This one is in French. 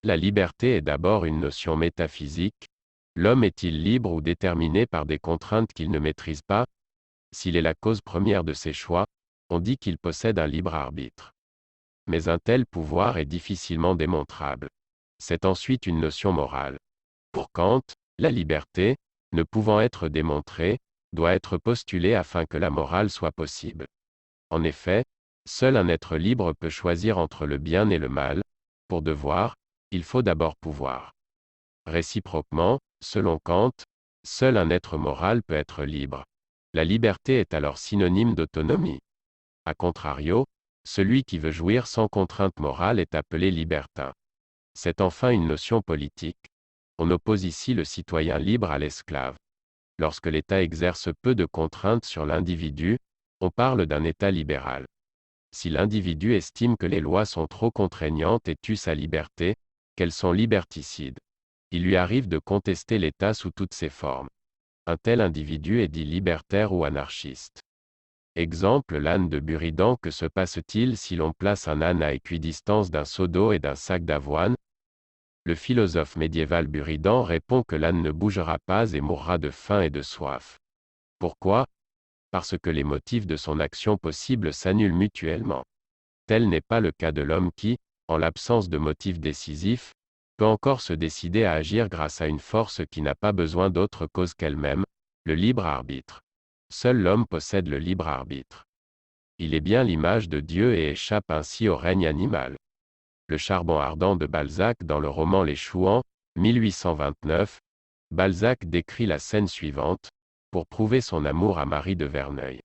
La liberté est d'abord une notion métaphysique. L'homme est-il libre ou déterminé par des contraintes qu'il ne maîtrise pas? S'il est la cause première de ses choix, on dit qu'il possède un libre arbitre. Mais un tel pouvoir est difficilement démontrable. C'est ensuite une notion morale. Pour Kant, la liberté, ne pouvant être démontrée, doit être postulée afin que la morale soit possible. En effet, seul un être libre peut choisir entre le bien et le mal. Pour devoir, il faut d'abord pouvoir. Réciproquement, selon Kant, seul un être moral peut être libre. La liberté est alors synonyme d'autonomie. A contrario, celui qui veut jouir sans contrainte morale est appelé libertin. C'est enfin une notion politique. On oppose ici le citoyen libre à l'esclave. Lorsque l'État exerce peu de contraintes sur l'individu, on parle d'un État libéral. Si l'individu estime que les lois sont trop contraignantes et tuent sa liberté, qu'elles sont liberticides, il lui arrive de contester l'État sous toutes ses formes. Un tel individu est dit libertaire ou anarchiste. Exemple l'âne de Buridan. Que se passe-t-il si l'on place un âne à équidistance d'un seau d'eau et d'un sac d'avoine? Le philosophe médiéval Buridan répond que l'âne ne bougera pas et mourra de faim et de soif. Pourquoi? Parce que les motifs de son action possible s'annulent mutuellement. Tel n'est pas le cas de l'homme qui, en l'absence de motifs décisifs, peut encore se décider à agir grâce à une force qui n'a pas besoin d'autre cause qu'elle-même, le libre arbitre. Seul l'homme possède le libre arbitre. Il est bien l'image de Dieu et échappe ainsi au règne animal. Le charbon ardent de Balzac dans le roman Les Chouans, 1829, Balzac décrit la scène suivante, pour prouver son amour à Marie de Verneuil.